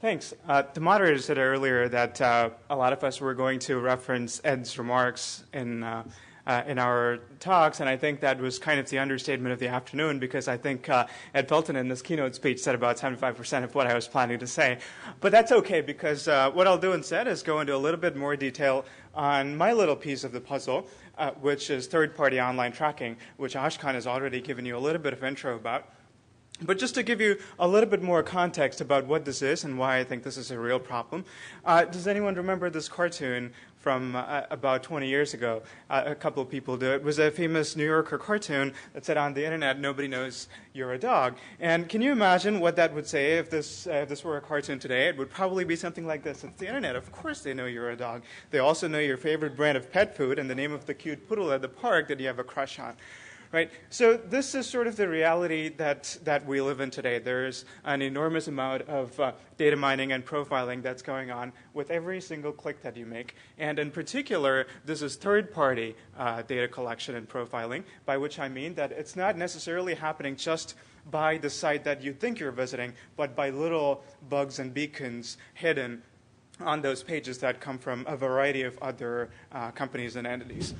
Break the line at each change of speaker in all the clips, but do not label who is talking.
Thanks. The moderator said earlier that a lot of us were going to reference Ed's remarks in our talks, and I think that was kind of the understatement of the afternoon, because I think Ed Felten in this keynote speech said about 75% of what I was planning to say. But that's okay, because what I'll do instead is go into a little bit more detail on my little piece of the puzzle, which is third-party online tracking, which Ashkan has already given you a little bit of intro about. But just to give you a little bit more context about what this is and why I think this is a real problem, does anyone remember this cartoon from about 20 years ago? A couple of people do. It was a famous New Yorker cartoon that said, on the internet, nobody knows you're a dog. And can you imagine what that would say if this were a cartoon today? It would probably be something like this. It's the internet. Of course they know you're a dog. They also know your favorite brand of pet food and the name of the cute poodle at the park that you have a crush on. Right? So this is sort of the reality that we live in today. There's an enormous amount of data mining and profiling that's going on with every single click that you make. And in particular, this is third-party data collection and profiling, by which I mean that it's not necessarily happening just by the site that you think you're visiting, but by little bugs and beacons hidden on those pages that come from a variety of other companies and entities.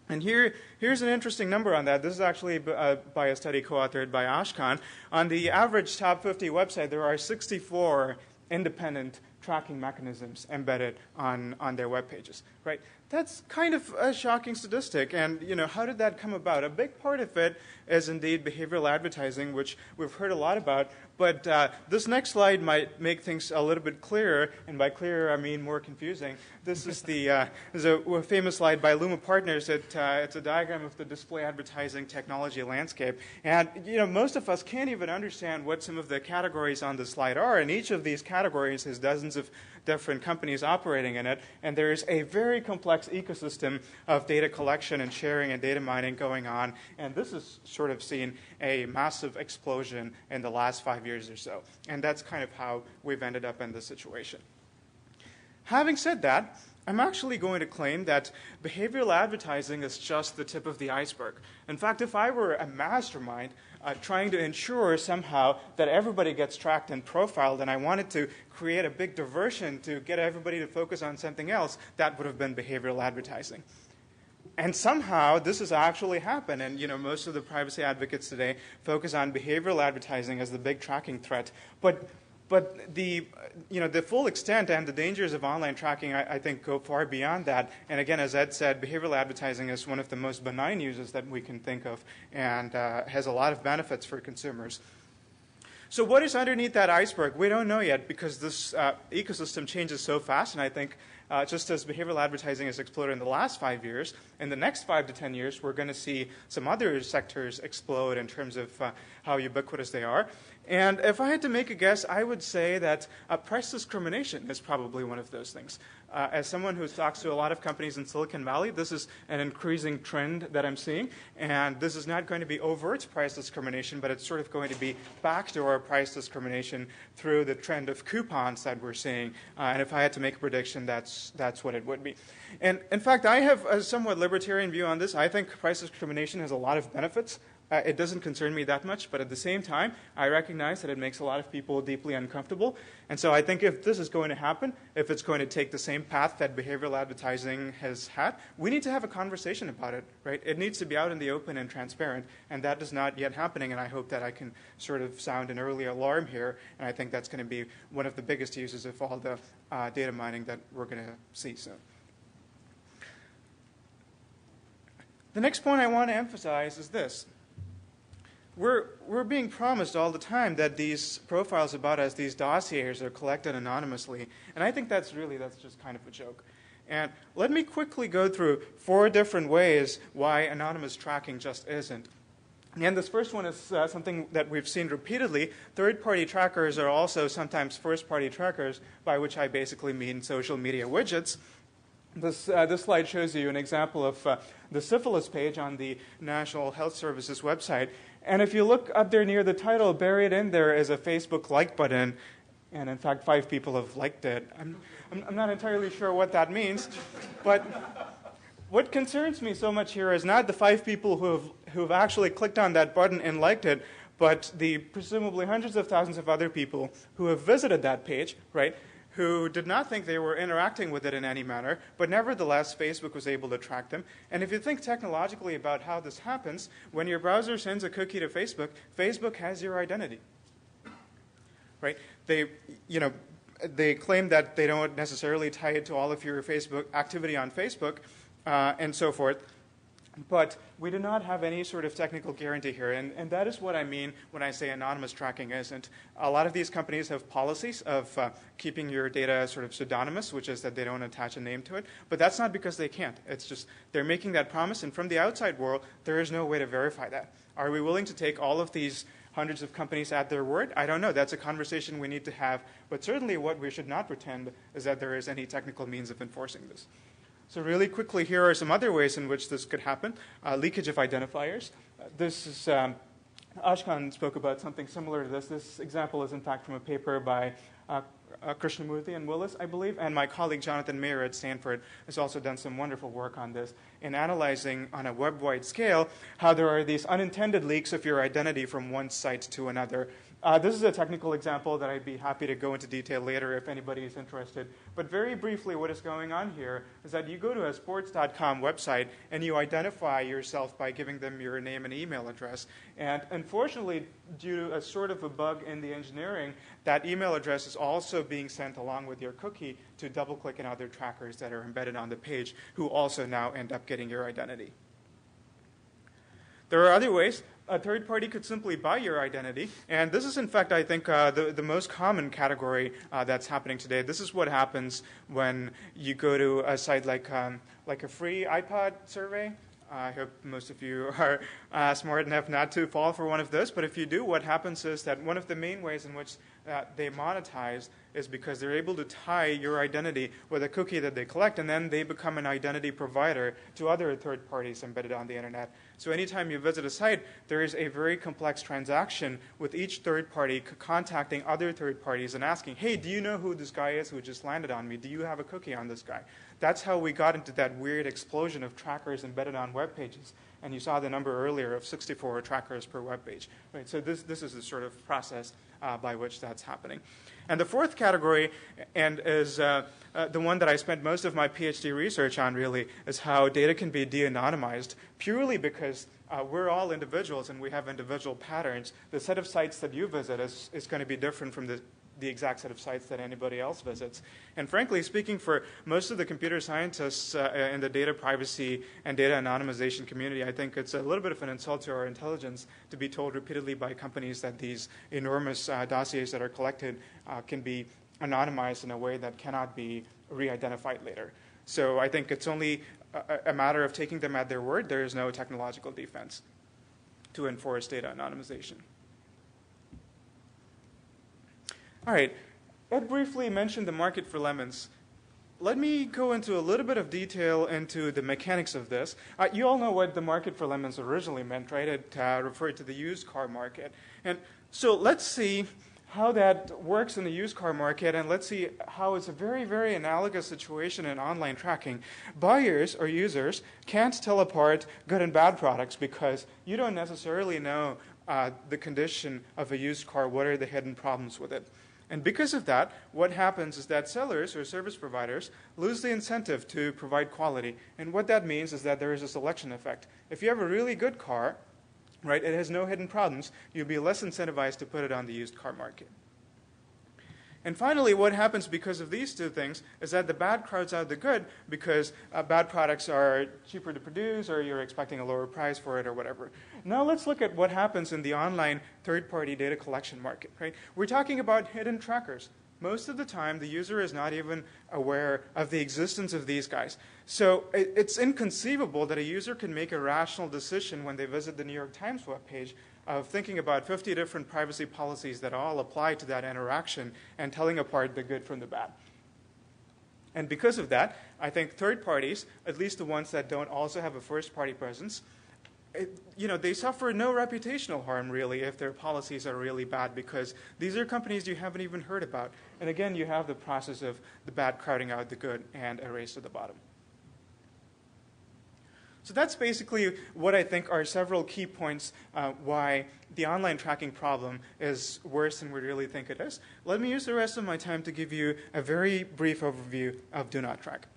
And here's an interesting number on that. This is actually by a study co-authored by Ashkan. On the average top 50 website, there are 64 independent tracking mechanisms embedded on their web pages. Right? That's kind of a shocking statistic. And how did that come about? A big part of it is indeed behavioral advertising, which we've heard a lot about. But this next slide might make things a little bit clearer, and by clearer I mean more confusing. This is a famous slide by Luma Partners. It's a diagram of the display advertising technology landscape. And most of us can't even understand what some of the categories on the slide are, and each of these categories has dozens of different companies operating in it, and there's a very complex ecosystem of data collection and sharing and data mining going on, and this has sort of seen a massive explosion in the last 5 years or so, and that's kind of how we've ended up in this situation. Having said that, I'm actually going to claim that behavioral advertising is just the tip of the iceberg. In fact, if I were a mastermind trying to ensure somehow that everybody gets tracked and profiled, and I wanted to create a big diversion to get everybody to focus on something else, that would have been behavioral advertising. And somehow this has actually happened, and most of the privacy advocates today focus on behavioral advertising as the big tracking threat. But the full extent and the dangers of online tracking, I think, go far beyond that. And again, as Ed said, behavioral advertising is one of the most benign uses that we can think of, and has a lot of benefits for consumers. So what is underneath that iceberg? We don't know yet, because this ecosystem changes so fast, and I think just as behavioral advertising has exploded in the last 5 years, in the next 5 to 10 years, we're going to see some other sectors explode in terms of how ubiquitous they are. And if I had to make a guess, I would say that price discrimination is probably one of those things. As someone who talks to a lot of companies in Silicon Valley, this is an increasing trend that I'm seeing. And this is not going to be overt price discrimination, but it's sort of going to be backdoor price discrimination through the trend of coupons that we're seeing. And if I had to make a prediction, that's what it would be. And in fact, I have a somewhat libertarian view on this. I think price discrimination has a lot of benefits. It doesn't concern me that much, but at the same time, I recognize that it makes a lot of people deeply uncomfortable. And so I think if this is going to happen, if it's going to take the same path that behavioral advertising has had, we need to have a conversation about it, right? It needs to be out in the open and transparent, and that is not yet happening, and I hope that I can sort of sound an early alarm here, and I think that's going to be one of the biggest uses of all the data mining that we're going to see soon. The next point I want to emphasize is this. We're being promised all the time that these profiles about us, these dossiers, are collected anonymously. And I think that's just kind of a joke. And let me quickly go through 4 different ways why anonymous tracking just isn't. And this first one is something that we've seen repeatedly. Third-party trackers are also sometimes first-party trackers, by which I basically mean social media widgets. This slide shows you an example of the syphilis page on the National Health Services website. And if you look up there near the title, buried in there is a Facebook like button. And in fact, 5 people have liked it. I'm not entirely sure what that means. But what concerns me so much here is not the 5 people who've actually clicked on that button and liked it, but the presumably hundreds of thousands of other people who have visited that page, right, who did not think they were interacting with it in any manner, but nevertheless, Facebook was able to track them. And if you think technologically about how this happens, when your browser sends a cookie to Facebook, Facebook has your identity, right? They claim that they don't necessarily tie it to all of your Facebook activity on Facebook and so forth. But we do not have any sort of technical guarantee here, and that is what I mean when I say anonymous tracking isn't. A lot of these companies have policies of keeping your data sort of pseudonymous, which is that they don't attach a name to it, but that's not because they can't. It's just they're making that promise, and from the outside world, there is no way to verify that. Are we willing to take all of these hundreds of companies at their word? I don't know. That's a conversation we need to have, but certainly what we should not pretend is that there is any technical means of enforcing this. So really quickly, here are some other ways in which this could happen. Leakage of identifiers. This is, Ashkan spoke about something similar to this. This example is, in fact, from a paper by Krishnamurthy and Willis, I believe, and my colleague Jonathan Mayer at Stanford has also done some wonderful work on this in analyzing on a web-wide scale how there are these unintended leaks of your identity from one site to another. This is a technical example that I'd be happy to go into detail later if anybody is interested. But very briefly, what is going on here is that you go to a sports.com website and you identify yourself by giving them your name and email address. And unfortunately, due to a sort of a bug in the engineering, that email address is also being sent along with your cookie to DoubleClick and other trackers that are embedded on the page, who also now end up getting your identity. There are other ways. A third party could simply buy your identity. And this is, in fact, I think, the most common category that's happening today. This is what happens when you go to a site like a free iPod survey. I hope most of you are smart enough not to fall for one of those. But if you do, what happens is that one of the main ways in which they monetize is because they're able to tie your identity with a cookie that they collect, and then they become an identity provider to other third parties embedded on the internet. So anytime you visit a site, there is a very complex transaction with each third party contacting other third parties and asking, hey, do you know who this guy is who just landed on me? Do you have a cookie on this guy? That's how we got into that weird explosion of trackers embedded on web pages. And you saw the number earlier of 64 trackers per web page. Right? So this is the sort of process by which that's happening. And the fourth category, and is the one that I spent most of my PhD research on really, is how data can be de-anonymized purely because we're all individuals and we have individual patterns. The set of sites that you visit is going to be different from the exact set of sites that anybody else visits. And frankly speaking, for most of the computer scientists in the data privacy and data anonymization community, I think it's a little bit of an insult to our intelligence to be told repeatedly by companies that these enormous dossiers that are collected can be anonymized in a way that cannot be re-identified later. So I think it's only a matter of taking them at their word. There is no technological defense to enforce data anonymization. All right, Ed briefly mentioned the market for lemons. Let me go into a little bit of detail into the mechanics of this. You all know what the market for lemons originally meant, right? It referred to the used car market. And so let's see how that works in the used car market, and let's see how it's a very, very analogous situation in online tracking. Buyers or users can't tell apart good and bad products because you don't necessarily know the condition of a used car, what are the hidden problems with it. And because of that, what happens is that sellers or service providers lose the incentive to provide quality. And what that means is that there is a selection effect. If you have a really good car, right, it has no hidden problems, you'll be less incentivized to put it on the used car market. And finally, what happens because of these two things is that the bad crowds out the good because bad products are cheaper to produce or you're expecting a lower price for it or whatever. Now let's look at what happens in the online third-party data collection market. Right? We're talking about hidden trackers. Most of the time, the user is not even aware of the existence of these guys. So it's inconceivable that a user can make a rational decision when they visit the New York Times webpage of thinking about 50 different privacy policies that all apply to that interaction and telling apart the good from the bad. And because of that, I think third parties, at least the ones that don't also have a first-party presence, they suffer no reputational harm, really, if their policies are really bad, because these are companies you haven't even heard about. And again, you have the process of the bad crowding out the good and a race to the bottom. So that's basically what I think are several key points why the online tracking problem is worse than we really think it is. Let me use the rest of my time to give you a very brief overview of Do Not Track.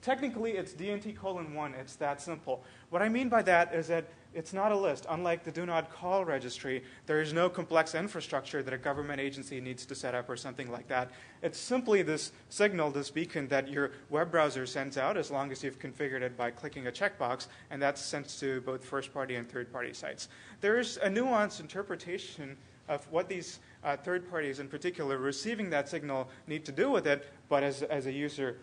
Technically, it's DNT:1. It's that simple. What I mean by that is that it's not a list. Unlike the Do Not Call registry, there is no complex infrastructure that a government agency needs to set up or something like that. It's simply this signal, this beacon that your web browser sends out as long as you've configured it by clicking a checkbox, and that's sent to both first-party and third-party sites. There is a nuanced interpretation of what these third parties in particular receiving that signal need to do with it, but as a user,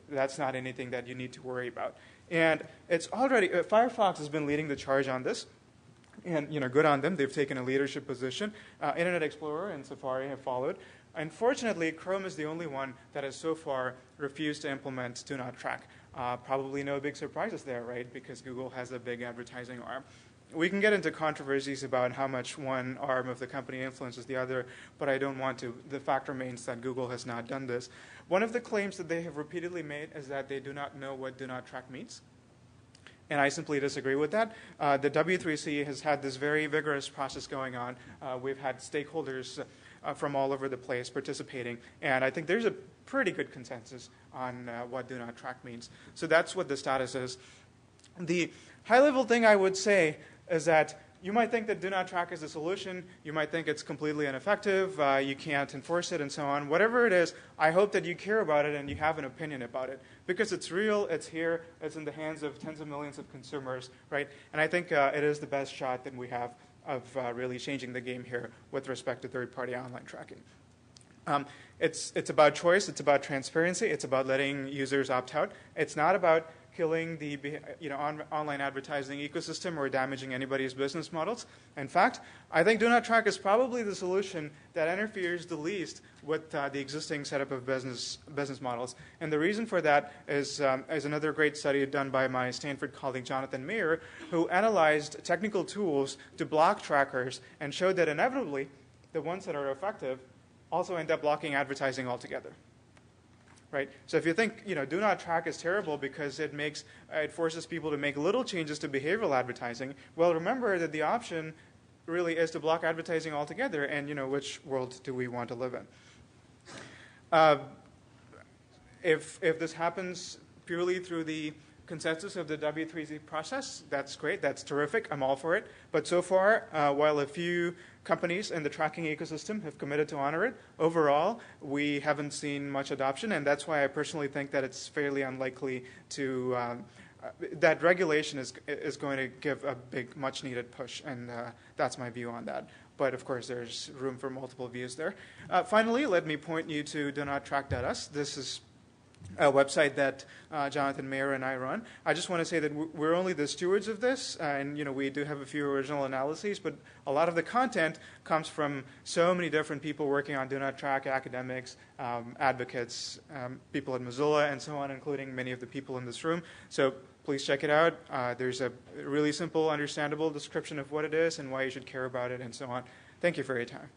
that's not anything that you need to worry about. And it's already, Firefox has been leading the charge on this. And good on them. They've taken a leadership position. Internet Explorer and Safari have followed. Unfortunately, Chrome is the only one that has so far refused to implement Do Not Track. Probably no big surprises there, right? Because Google has a big advertising arm. We can get into controversies about how much one arm of the company influences the other, but I don't want to. The fact remains that Google has not done this. One of the claims that they have repeatedly made is that they do not know what Do Not Track means. And I simply disagree with that. The W3C has had this very vigorous process going on. We've had stakeholders from all over the place participating, and I think there's a pretty good consensus on what Do Not Track means. So that's what the status is. The high-level thing I would say is that you might think that Do Not Track is a solution. You might think it's completely ineffective. You can't enforce it and so on. Whatever it is, I hope that you care about it and you have an opinion about it. Because it's real, it's here, it's in the hands of tens of millions of consumers, right? And I think it is the best shot that we have of really changing the game here with respect to third-party online tracking. It's about choice. It's about transparency. It's about letting users opt out. It's not about killing the online advertising ecosystem or damaging anybody's business models. In fact, I think Do Not Track is probably the solution that interferes the least with the existing setup of business models. And the reason for that is another great study done by my Stanford colleague Jonathan Mayer, who analyzed technical tools to block trackers and showed that inevitably the ones that are effective also end up blocking advertising altogether. Right? So if you think Do Not Track is terrible because it forces people to make little changes to behavioral advertising, well, remember that the option really is to block advertising altogether, and which world do we want to live in? If this happens purely through the consensus of the W3C process, that's great, that's terrific, I'm all for it. But so far, while a few companies in the tracking ecosystem have committed to honor it, overall, we haven't seen much adoption, and that's why I personally think that it's fairly unlikely that regulation is going to give a big, much-needed push, and that's my view on that. But of course, there's room for multiple views there. Finally, let me point you to donottrack.us. This is a website that Jonathan Mayer and I run. I just want to say that we're only the stewards of this, and we do have a few original analyses, but a lot of the content comes from so many different people working on Do Not Track, academics, advocates, people at Mozilla, and so on, including many of the people in this room. So please check it out. There's a really simple, understandable description of what it is and why you should care about it, and so on. Thank you for your time.